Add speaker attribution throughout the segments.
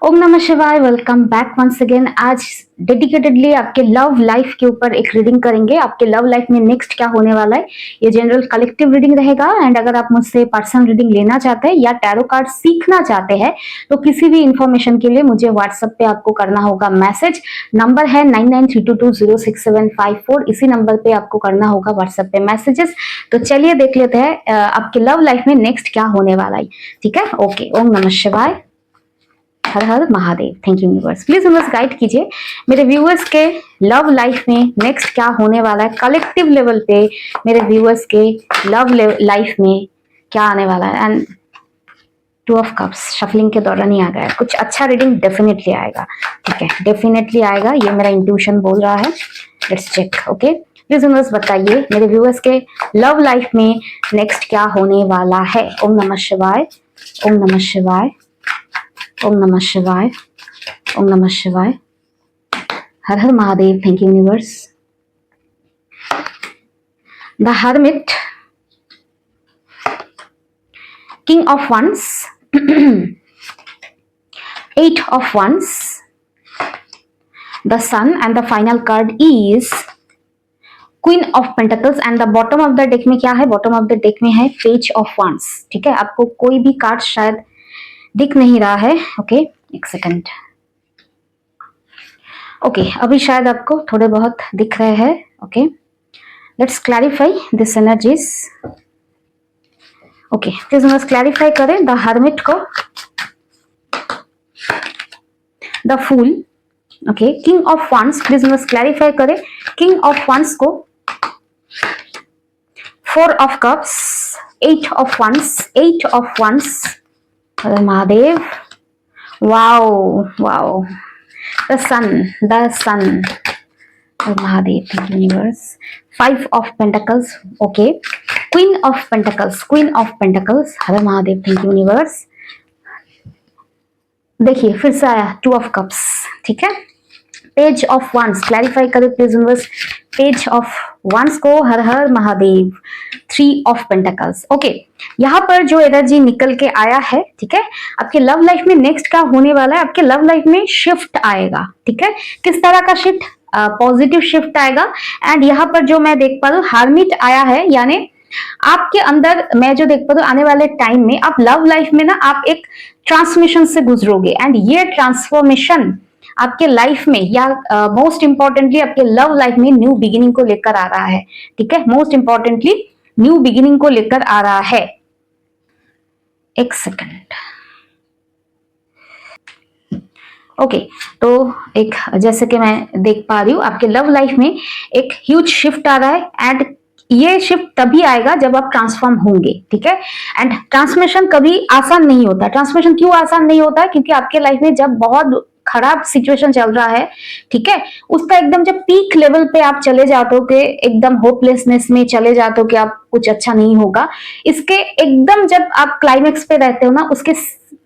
Speaker 1: ओम नमः शिवाय। Welcome back once again. आज डेडिकेटेडली आपके लव लाइफ के ऊपर एक रीडिंग करेंगे। आपके लव लाइफ में नेक्स्ट क्या होने वाला है, ये जनरल कलेक्टिव रीडिंग रहेगा। एंड अगर आप मुझसे पर्सनल रीडिंग लेना चाहते हैं या टैरो कार्ड सीखना चाहते हैं तो किसी भी इंफॉर्मेशन के लिए मुझे व्हाट्सएप पे आपको करना होगा मैसेज। नंबर है 9932206754। इसी नंबर पे आपको करना होगा व्हाट्सएप पे मैसेजेस। तो चलिए देख लेते हैं आपके लव लाइफ में नेक्स्ट क्या होने वाला है। ठीक है, ओके। ओम नमः शिवाय, हर हर Mahadev. Thank you universe. Please हमें गाइड कीजिए मेरे व्यूअर्स के लव लाइफ में नेक्स्ट क्या होने वाला है। कलेक्टिव लेवल पे मेरे व्यूअर्स के लव लाइफ में क्या आने वाला है। And to of cups shuffling के दौरान ही आ गया। कुछ अच्छा रीडिंग डेफिनेटली आएगा। ठीक है, डेफिनेटली आएगा, ये मेरा इंट्यूशन बोल रहा है। Let's check. Okay, please universe बताइए मेरे व्यूअर्स के लव लाइफ में नेक्स्ट क्या होने वाला है। ओम नमः शिवाय, ओम नमः शिवाय, ओम नमः शिवाय, ओम नमः शिवाय, हर हर Mahadev. Thank you universe. The hermit, king of wands, eight of wands, the sun and the final card is queen of pentacles. And the bottom of the deck में क्या है? बॉटम ऑफ द डेक में है page of once. ठीक है, आपको कोई भी कार्ड शायद दिख नहीं रहा है। ओके, एक सेकंड। ओके, अभी शायद आपको थोड़े बहुत दिख रहे हैं। Okay, let's clarify this energies. Okay, please हम क्लैरिफाई करें द हर्मिट को, the fool. Okay, king of wands, please हम क्लैरिफाई करें किंग ऑफ वंस को, four of cups, eight of wands, eight of wands, Mahadev. Wow wow, the sun, the sun, Mahadev. Thank you universe. Five of pentacles. Okay, queen of pentacles, queen of pentacles, Har Mahadev. Thank you universe. देखिए फिर से आया to of cups. ठीक है, page of wands, clarify करें please universe page of wands को, हर हर Mahadev. Three of pentacles. Okay, यहाँ पर जो एनर्जी निकल के आया है, ठीक है, आपके लव लाइफ में नेक्स्ट क्या होने वाला है। आपके लव लाइफ में शिफ्ट आएगा। ठीक है, किस तरह का शिफ्ट? पॉजिटिव शिफ्ट आएगा। एंड यहाँ पर जो मैं देख पा रहा हूँ हार्मिट आया है, यानी आपके अंदर मैं जो देख पा रहा हूँ आने वाले टाइम में आप लव लाइफ में ना आप एक ट्रांसफॉर्मेशन से गुजरोगे। एंड ये ट्रांसफॉर्मेशन आपके लाइफ में या मोस्ट इंपॉर्टेंटली आपके लव लाइफ में न्यू बिगिनिंग को लेकर आ रहा है। ठीक है, मोस्ट इंपॉर्टेंटली न्यू बिगिनिंग को लेकर आ रहा है। एक सेकंड। ओके, तो एक जैसे कि मैं देख पा रही हूँ आपके लव लाइफ में एक ह्यूज शिफ्ट आ रहा है। एंड ये शिफ्ट तभी आएगा जब आप ट्रांसफॉर्म होंगे। ठीक है, एंड ट्रांसफॉर्मेशन कभी आसान नहीं होता। ट्रांसफॉर्मेशन क्यों आसान नहीं होता? क्योंकि आपके लाइफ में जब बहुत खराब सिचुएशन चल रहा है, ठीक है, उसका एकदम जब पीक लेवल पे आप चले जाते हो कि एकदम होपलेसनेस में चले जाते हो कि आप कुछ अच्छा नहीं होगा, इसके एकदम जब आप क्लाइमेक्स पे रहते हो ना, उसके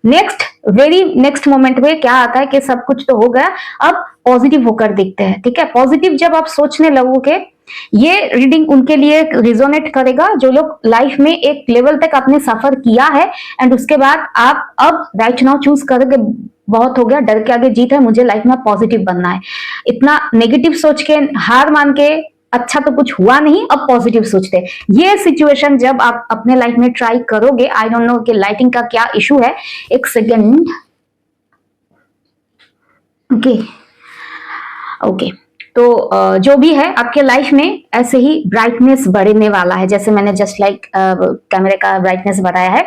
Speaker 1: नेक्स्ट वेरी नेक्स्ट मोमेंट में क्या आता है कि सब कुछ तो हो गया, अब पॉजिटिव होकर देखते हैं। ठीक है, पॉजिटिव जब आप सोचने लगोगे, ये रीडिंग उनके लिए रिजोनेट करेगा जो लोग लाइफ में एक लेवल तक आपने सफर किया है। एंड उसके बाद आप अब राइट नाउ चूज करोगे बहुत हो गया, डर के आगे जीत है, मुझे लाइफ में पॉजिटिव बनना है। इतना नेगेटिव सोच के हार मान के अच्छा तो कुछ हुआ नहीं, अब पॉजिटिव सोचते हैं। ये सिचुएशन जब आप अपने लाइफ में ट्राई करोगे, आई डोंट नो कि लाइटिंग का क्या इशू है। एक सेकेंड। ओके ओके, तो जो भी है आपके लाइफ में ऐसे ही ब्राइटनेस बढ़ने वाला है। जैसे मैंने जस्ट लाइक कैमरे का ब्राइटनेस बढ़ाया है,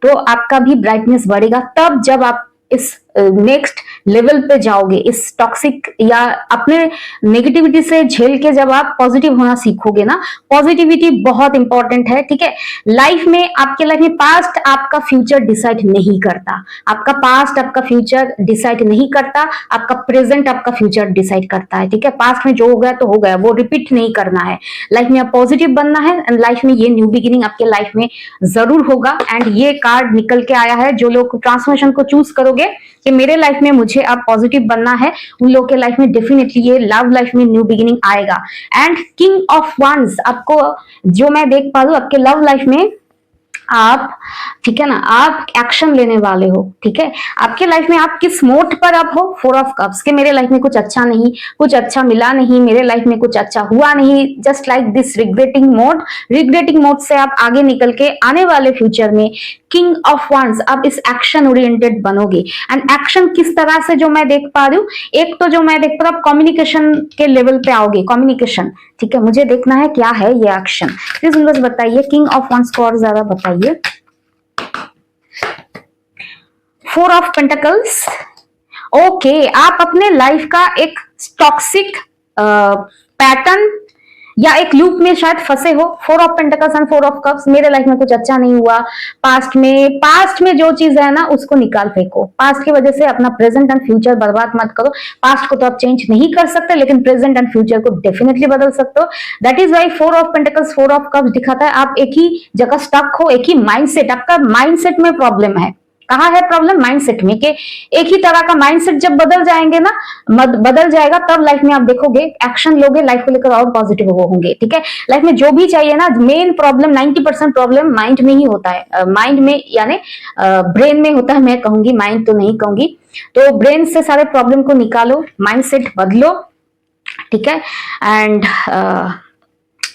Speaker 1: तो आपका भी ब्राइटनेस बढ़ेगा तब जब आप इस नेक्स्ट लेवल पे जाओगे। इस टॉक्सिक या अपने नेगेटिविटी से झेल के जब आप पॉजिटिव होना सीखोगे ना, पॉजिटिविटी बहुत इंपॉर्टेंट है। ठीक है, लाइफ में आपके लाइफ में पास्ट आपका फ्यूचर डिसाइड नहीं करता, आपका पास्ट आपका फ्यूचर डिसाइड नहीं करता, आपका प्रेजेंट आपका फ्यूचर डिसाइड करता है। ठीक है, पास्ट में जो हो गया तो हो गया, वो रिपीट नहीं करना है। लाइफ में आप पॉजिटिव बनना है एंड लाइफ में ये न्यू बिगिनिंग आपके लाइफ में जरूर होगा। एंड ये कार्ड निकल के आया है, जो लोग ट्रांसफॉर्मेशन को चूज करोगे कि मेरे लाइफ में मुझे अब पॉजिटिव बनना है, उन लोगों के लाइफ में डेफिनेटली ये लव लाइफ में न्यू बिगिनिंग आएगा। एंड किंग ऑफ वंस, आपको जो मैं देख पा रही हूँ आपके लव लाइफ में आप, ठीक है ना, आप एक्शन लेने वाले हो, ठीक है। आपके लाइफ में आप किस मोड पर आप हो, 4 ऑफ कप्स के मेरे लाइफ में कुछ अच्छा नहीं, कुछ अच्छा मिला नहीं, मेरे लाइफ में कुछ अच्छा हुआ नहीं, just like this regretting mode से आप आगे निकल के आने वाले फ्यूचर में किंग ऑफ वांड्स, आप इस एक्शन ओरिएंटेड बनोगे। एंड एक्शन किस तरह से जो मैं देख पा रही हूँ, एक तो जो मैं देख पा रही हूँ, आप कम्युनिकेशन के लेवल पे आओगे, कम्युनिकेशन, ठीक है। मुझे देखना है क्या है ये एक्शन, प्लीज मुझे बताइए किंग ऑफ वांड्स को और ज्यादा बताइए। 4 ऑफ पेंटिकल्स, ओके, आप अपने लाइफ का एक टॉक्सिक पैटर्न या एक लूप में शायद फंसे हो। 4 of pentacles and 4 of cups, मेरे लाइफ में कुछ अच्छा नहीं हुआ, पास्ट में जो चीज है ना उसको निकाल फेंको। पास्ट की वजह से अपना प्रेजेंट एंड फ्यूचर बर्बाद मत करो। पास्ट को तो आप चेंज नहीं कर सकते, लेकिन प्रेजेंट एंड फ्यूचर को डेफिनेटली बदल सकते हो। That is why 4 of pentacles 4 of cups दिखाता है आप एक ही जगह स्टक हो, एक ही माइंडसेट, आपका माइंडसेट में प्रॉब्लम है। कहाँ है प्रॉब्लम? माइंडसेट में, कि एक ही तरह का माइंडसेट जब बदल जाएंगे ना, बदल जाएगा, तब लाइफ में आप देखोगे एक्शन लोगे, लाइफ को लेकर और पॉजिटिव होंगे, ठीक है। लाइफ में जो भी चाहिए ना, मेन प्रॉब्लम 90% प्रॉब्लम माइंड में ही होता है, माइंड में यानी ब्रेन में होता है, मैं कहूंगी, माइंड तो नहीं कहूंगी। तो ब्रेन से सारे प्रॉब्लम को निकालो, माइंडसेट बदलो, ठीक है। एंड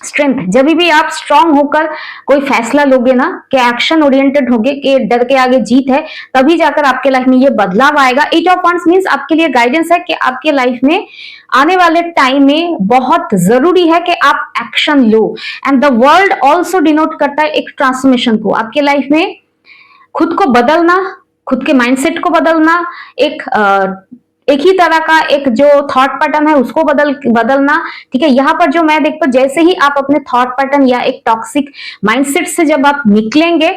Speaker 1: स्ट्रेंथ, जब भी आप स्ट्रांग होकर कोई फैसला लोगे ना, कि एक्शन ओरिएंटेड होगे, कि डर के आगे जीत है, तभी जाकर आपके लाइफ में ये बदलाव आएगा। 8 ऑफ वांड्स मींस आपके लिए गाइडेंस है कि आपके लाइफ में आने वाले टाइम में बहुत जरूरी है कि आप action low. And the world also denote करता है एक ट्रांसफॉर्मेशन को, आपके लाइफ में खुद को बदलना, खुद के माइंडसेट को बदलना, एक ही तरह का एक जो थॉट पैटर्न है उसको बदलना, ठीक है। यहाँ पर जो मैं देखता हूँ, जैसे ही आप अपने थॉट पैटर्न या एक टॉक्सिक माइंडसेट से जब आप निकलेंगे,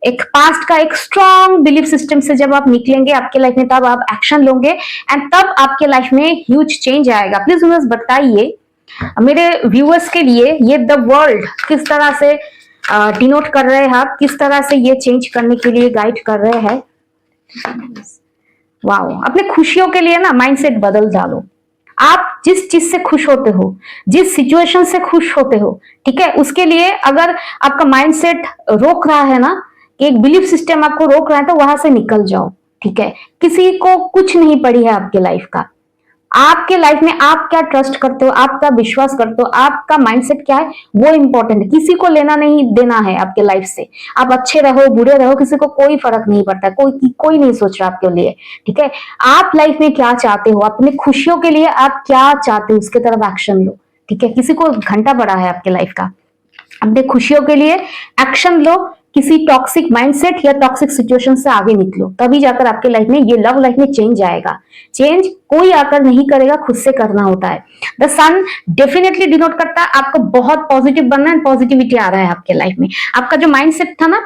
Speaker 1: एक पास्ट का एक स्ट्रॉन्ग बिलीफ सिस्टम से जब आप निकलेंगे आपके लाइफ में, तब आप एक्शन लोगे एंड तब आपके लाइफ में ह्यूज चेंज आएगा। प्लीज मुझे बताइए मेरे व्यूअर्स के लिए, ये द वर्ल्ड किस तरह से डिनोट कर रहे हैं, आप किस तरह से ये चेंज करने के लिए गाइड कर रहे हैं। वाओ, अपने खुशियों के लिए ना माइंडसेट बदल डालो। आप जिस चीज से खुश होते हो, जिस सिचुएशन से खुश होते हो, ठीक है, उसके लिए अगर आपका माइंडसेट रोक रहा है ना, कि एक बिलीफ सिस्टम आपको रोक रहा है, तो वहां से निकल जाओ, ठीक है। किसी को कुछ नहीं पड़ी है आपके लाइफ का, आपके लाइफ में आप क्या ट्रस्ट करते हो, आप क्या विश्वास करते हो, आपका माइंडसेट क्या है, वो इंपॉर्टेंट है। किसी को लेना नहीं देना है आपके लाइफ से, आप अच्छे रहो बुरे रहो, किसी को कोई फर्क नहीं पड़ता, कोई नहीं सोच रहा आपके लिए, ठीक है। आप लाइफ में क्या चाहते हो, अपने खुशियों के लिए आप क्या चाहते हो, उसके तरफ एक्शन लो, ठीक है। किसी को घंटा पड़ा है आपके लाइफ का, अपने खुशियों के लिए एक्शन लो, किसी टॉक्सिक माइंडसेट या टॉक्सिक सिचुएशन से आगे निकलो, तभी जाकर आपके लाइफ में ये लव लाइफ में चेंज आएगा। चेंज कोई आकर नहीं करेगा, खुद से करना होता है। द सन डेफिनेटली डिनोट करता है आपको बहुत पॉजिटिव बनना है, पॉजिटिविटी आ रहा है आपके लाइफ में। आपका जो माइंडसेट था ना,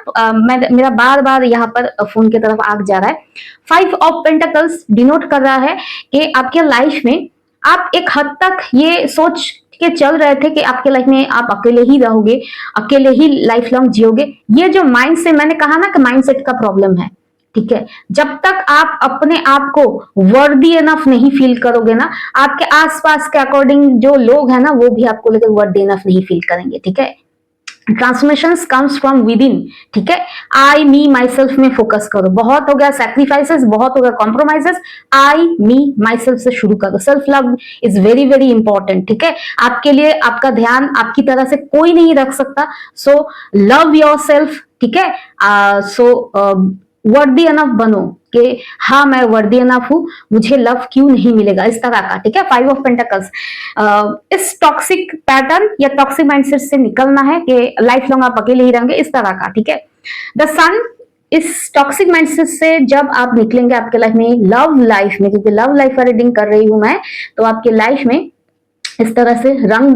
Speaker 1: मेरा बार बार यहाँ पर फोन की तरफ आग जा रहा है। 5 ऑफ पेंटिकल्स डिनोट कर रहा है कि आपके लाइफ में आप एक हद तक ये सोच के चल रहे थे कि आपके लाइफ में आप अकेले ही रहोगे, अकेले ही लाइफ लॉन्ग जियोगे। ये जो माइंड से मैंने कहा ना कि माइंडसेट का प्रॉब्लम है, ठीक है। जब तक आप अपने आप को वर्दी इनफ नहीं फील करोगे ना, आपके आसपास के अकॉर्डिंग जो लोग हैं ना, वो भी आपको लेकर वर्दी इनफ नहीं फील करेंगे, ठीक है। Transformations comes from with in, ठीक है। आई मी माई सेल्फ में फोकस करो, बहुत हो गया सैक्रिफाइसेस, बहुत हो गया compromises, I me my self से शुरू करो। Self love is very very important, ठीक है। आपके लिए आपका ध्यान आपकी तरह से कोई नहीं रख सकता, सो लव योर सेल्फ, ठीक है। सो वर्दी अनफ बनो कि हाँ मैं वर्दी अनफ हूं, मुझे लव क्यों नहीं मिलेगा, इस तरह का, ठीक है। 5 ऑफ पेंटिकल्स, इस टॉक्सिक पैटर्न या टॉक्सिक माइंडसेट से निकलना है कि लाइफ लॉन्ग आप अकेले ही रहेंगे, इस तरह का, ठीक है। द सन, इस टॉक्सिक माइंडसेट से जब आप निकलेंगे आपके लाइफ में, लव लाइफ में, क्योंकि लव लाइफ का रीडिंग कर रही हूं मैं, तो आपके लाइफ में इस तरह से रंग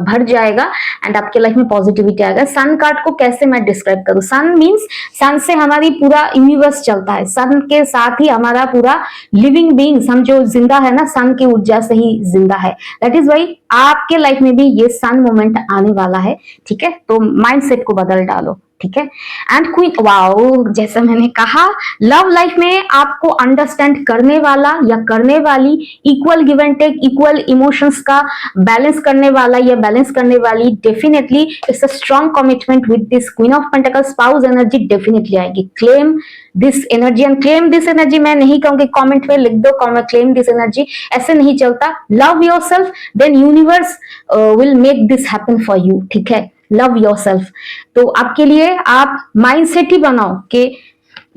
Speaker 1: भर जाएगा एंड आपके लाइफ में पॉजिटिविटी आएगा। सन कार्ड को कैसे मैं डिस्क्राइब करूं? सन मींस सन से हमारी पूरा यूनिवर्स चलता है, सन के साथ ही हमारा पूरा लिविंग बीइंग्स, हम जो जिंदा है ना, सन की ऊर्जा से ही जिंदा है। दैट इज वाई आपके लाइफ में भी ये सन मोमेंट आने वाला है, ठीक है। तो माइंडसेट को बदल डालो, ठीक है। एंड क्वीन, वाओ, जैसा मैंने कहा लव लाइफ में आपको अंडरस्टैंड करने वाला या करने वाली, equal give and take, equal emotions का बैलेंस करने वाला या बैलेंस करने वाली, definitely it's a strong commitment with this queen of pentacles. Spouse energy definitely आएगी। Claim this energy, and claim this energy मैं नहीं कहूंगी कमेंट में लिख दो क्लेम दिस एनर्जी, ऐसे नहीं चलता। Love yourself, then universe will make this happen for you, ठीक है। लव योरसेल्फ, तो आपके लिए आप माइंडसेट ही बनाओ कि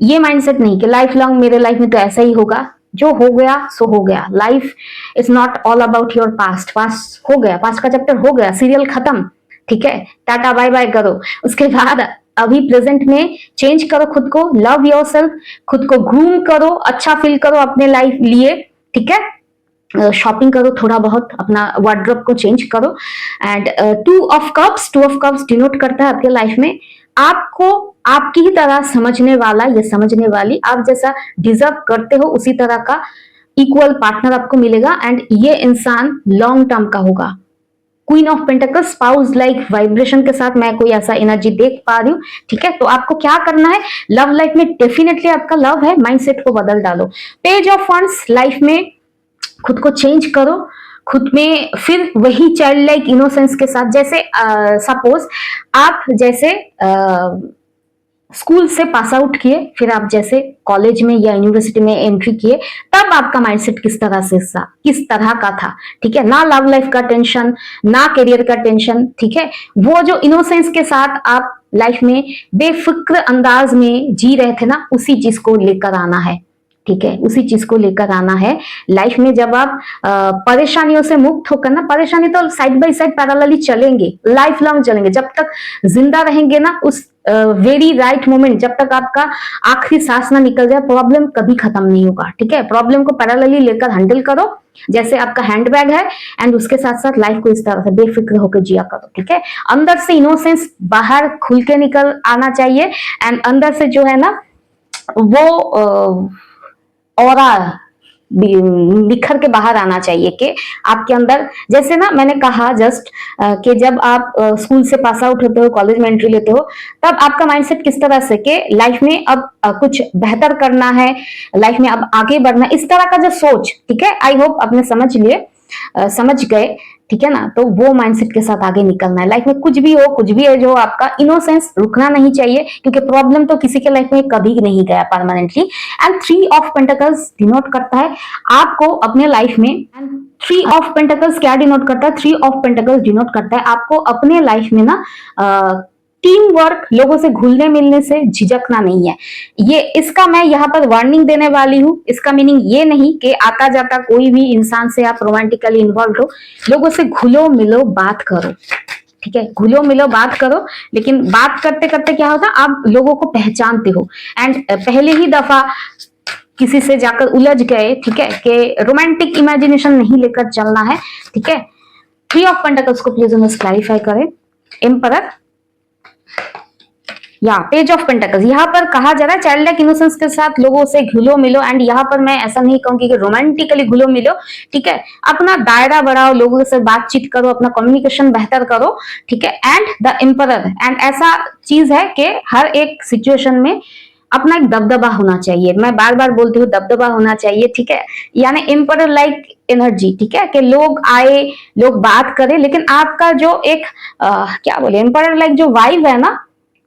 Speaker 1: ये माइंडसेट नहीं कि लाइफ लॉन्ग मेरे लाइफ में तो ऐसा ही होगा, जो हो गया सो हो गया। Life is not all about your past, past हो गया, पास्ट का चैप्टर हो गया, सीरियल खत्म, ठीक है, टाटा बाय बाय करो। उसके बाद अभी प्रेजेंट में चेंज करो खुद को, लव योरसेल्फ, खुद को ग्रूम करो, अच्छा फील करो अपने लाइफ लिए, ठीक है। शॉपिंग करो, थोड़ा बहुत अपना वार्डरोब को चेंज करो। And to of cups denote करता है आपके लाइफ में आपको आपकी ही तरह समझने वाला या समझने वाली, आप जैसा डिजर्व करते हो उसी तरह का इक्वल पार्टनर आपको मिलेगा। एंड ये इंसान लॉन्ग टर्म का होगा। Queen of pentacles, spouse like vibration के साथ मैं कोई ऐसा एनर्जी देख पा रही हूँ, ठीक है। तो आपको क्या करना है लव लाइफ में, डेफिनेटली आपका लव है, माइंडसेट को बदल डालो। पेज ऑफ वंस, लाइफ में खुद को चेंज करो, खुद में फिर वही चाइल्ड लाइक इनोसेंस के साथ, जैसे सपोज आप जैसे स्कूल से पास आउट किए, फिर आप जैसे कॉलेज में या यूनिवर्सिटी में एंट्री किए, तब आपका माइंडसेट किस तरह का था, ठीक है। ना लव लाइफ का टेंशन, ना करियर का टेंशन, ठीक है। वो जो इनोसेंस के साथ आप लाइफ में बेफिक्र अंदाज में जी रहे थे ना, उसी चीज को लेकर आना है, ठीक है, उसी चीज को लेकर आना है लाइफ में। जब आप परेशानियों से मुक्त होकर ना, परेशानी तो साइड बाय साइड पैरेलली चलेंगे, लाइफ लॉन्ग चलेंगे, जब तक जिंदा रहेंगे ना, उस वेरी राइट मोमेंट, जब तक आपका आखिरी सांस ना निकल जाए, प्रॉब्लम कभी खत्म नहीं होगा, ठीक है। प्रॉब्लम को पैरेलली लेकर हैंडल करो, जैसे आपका हैंडबैग है, एंड उसके साथ साथ लाइफ को इस तरह से बेफिक्र होकर जिया करो, ठीक है। अंदर से इनोसेंस बाहर खुल के निकल आना चाहिए, एंड अंदर से जो है ना वो ऑरा निखर के बाहर आना चाहिए कि आपके अंदर, जैसे ना मैंने कहा जस्ट कि जब आप स्कूल से पास आउट होते हो, कॉलेज में एंट्री लेते हो, तब आपका माइंडसेट किस तरह से कि लाइफ में अब कुछ बेहतर करना है, लाइफ में अब आगे बढ़ना, इस तरह का जो सोच, ठीक है। आई होप आपने समझ गए, ठीक है ना। तो वो माइंडसेट के साथ आगे निकलना है। लाइफ में कुछ भी हो, कुछ भी है, जो आपका इनोसेंस रुकना नहीं चाहिए, क्योंकि प्रॉब्लम तो किसी के लाइफ में कभी नहीं गया permanently. And 3 of pentacles denote करता है आपको अपने लाइफ में। एंड 3 ऑफ पेंटिकल्स क्या डिनोट करता है? 3 ऑफ पेंटिकल्स डिनोट करता है आपको अपने लाइफ में ना टीम वर्क, लोगों से घुलने मिलने से झिझकना नहीं है। ये इसका मैं यहाँ पर वार्निंग देने वाली हूँ। इसका मीनिंग ये नहीं कि आता जाता कोई भी इंसान से आप रोमांटिकली इन्वॉल्व हो। लोगों से घुलो मिलो, बात करो, ठीक है, घुलो मिलो, बात करो। लेकिन बात करते करते क्या होता, आप लोगों को पहचानते हो, एंड पहले ही दफा किसी से जाकर उलझ गए, ठीक है, कि रोमांटिक इमेजिनेशन नहीं लेकर चलना है, ठीक है। 3 ऑफ पेंटिकल्स को प्लीज क्लैरिफाई करें। एम्परर या पेज ऑफ पेंटिकल्स, यहाँ पर कहा जा रहा है चाइल्ड लाइक इनोसेंस के साथ लोगों से घुलो मिलो। एंड यहाँ पर मैं ऐसा नहीं कहूंगी कि रोमांटिकली घुलो मिलो, ठीक है। अपना दायरा बढ़ाओ, लोगों से बातचीत करो, अपना कम्युनिकेशन बेहतर करो, ठीक है। एंड द एम्परर, एंड ऐसा चीज है कि हर एक सिचुएशन में अपना एक दबदबा होना चाहिए। मैं बार बार बोलती हूँ दबदबा होना चाहिए, ठीक है। यानी एम्परर लाइक एनर्जी, ठीक है, कि लोग आए, लोग बात करें, लेकिन आपका जो एक क्या बोले, एम्परर लाइक जो वाइब है ना,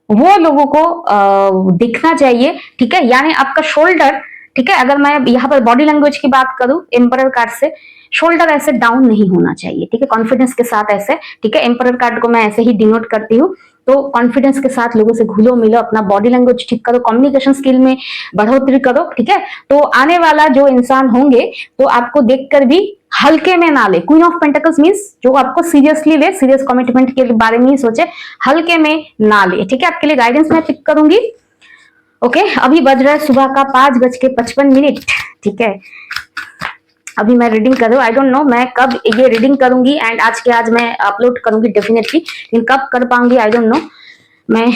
Speaker 1: वो लोगों को दिखना चाहिए, ठीक है। यानी आपका शोल्डर, ठीक है, अगर मैं यहाँ पर बॉडी लैंग्वेज की बात करूं एम्परर कार्ड से, शोल्डर ऐसे डाउन नहीं होना चाहिए, ठीक है, कॉन्फिडेंस के साथ ऐसे, ठीक है। एम्परर कार्ड को मैं ऐसे ही डिनोट करती हूँ। तो कॉन्फिडेंस के साथ लोगों से घुलो मिलो, अपना बॉडी लैंग्वेज ठीक करो, कम्युनिकेशन स्किल में बढ़ोतरी करो, ठीक है। तो आने वाला जो इंसान होंगे तो आपको देखकर भी हल्के में ना ले। क्वीन ऑफ पेंटिकल्स मींस जो आपको सीरियसली ले, सीरियस कमिटमेंट के बारे में ही सोचे, हल्के में ना ले, ठीक है। आपके लिए गाइडेंस मैं पिक करूंगी। ओके, अभी बज रहा है सुबह का 5:55, ठीक है। अभी मैं रीडिंग कर रही हूँ। आई डोंट नो मैं कब ये रीडिंग करूंगी, एंड आज के आज मैं अपलोड करूंगी डेफिनेटली, लेकिन कब कर पाऊंगी आई डोंट नो। मैं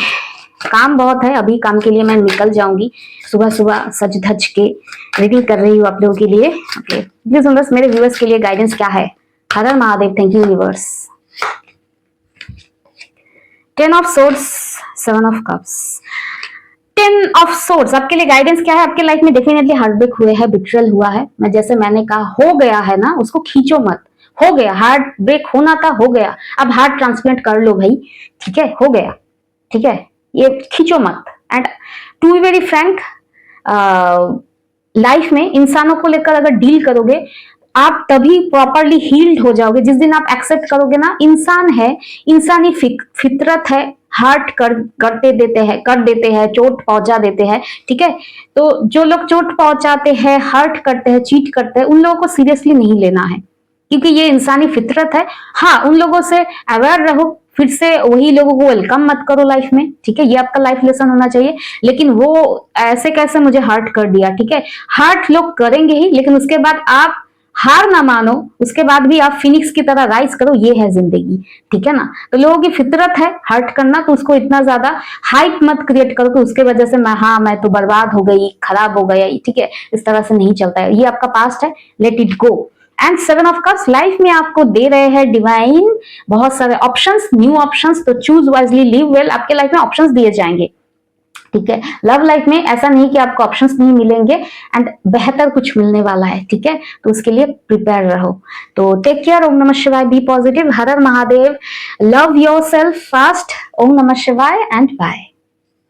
Speaker 1: काम बहुत है, अभी काम के लिए मैं निकल जाऊंगी। सुबह सुबह सज धज के रीडिंग कर रही हूँ आप लोगों के लिए। ओके प्लीज बस मेरे व्यूअर्स के लिए गाइडेंस क्या है? हर हर Mahadev, thank you universe. 10 of swords, 7 of cups, 10 of swords. आपके लिए गाइडेंस क्या है? आपके लाइफ में डेफिनेटली हार्टब्रेक हुए हैं, बिट्रेयल हुआ है। मैं जैसे मैंने कहा, हो गया है ना, उसको खींचो मत। हो गया, हार्ट ब्रेक होना था, हो गया। अब हार्ट ट्रांसप्लांट कर लो भाई, ठीक है, हो गया, ठीक है, ये खींचो मत। And to be very frank, life में इंसानों को लेकर अगर डील करोगे, आप तभी प्रॉपरली हील्ड हो जाओगे जिस दिन आप एक्सेप्ट करोगे ना, इंसान है, इंसानी फितरत है, हार्ट कर देते हैं, चोट पहुंचा देते हैं, ठीक है। तो जो लोग चोट पहुंचाते हैं, हर्ट करते हैं, चीट करते हैं, उन लोगों को सीरियसली नहीं लेना है, क्योंकि ये इंसानी फितरत है। हाँ, उन लोगों से अवेयर रहो, फिर से वही लोगों को वेलकम मत करो लाइफ में, ठीक है, ये आपका लाइफ लेसन होना चाहिए। लेकिन वो ऐसे कैसे मुझे हर्ट कर दिया, ठीक है, हर्ट लोग करेंगे ही, लेकिन उसके बाद आप हार ना मानो, उसके बाद भी आप फिनिक्स की तरह राइज करो, ये है जिंदगी, ठीक है ना। तो लोगों की फितरत है हर्ट करना, तो उसको इतना ज्यादा हाइप मत क्रिएट करो कि उसके वजह से मैं तो बर्बाद हो गई, खराब हो गया, ठीक है, इस तरह से नहीं चलता है, ये आपका पास्ट है, let it go. And 7 of cups life में आपको दे रहे हैं डिवाइन बहुत सारे ऑप्शंस, न्यू ऑप्शंस, तो चूज वाइजली, लिव वेल। आपके लाइफ में ऑप्शंस दिए जाएंगे, ठीक है। लव लाइफ में ऐसा नहीं कि आपको ऑप्शंस नहीं मिलेंगे, एंड बेहतर कुछ मिलने वाला है, ठीक है, तो उसके लिए प्रिपेयर रहो। तो टेक केयर, ओम नमः शिवाय, बी पॉजिटिव, हर हर Mahadev, love yourself fast, ओम नमः शिवाय एंड बाय।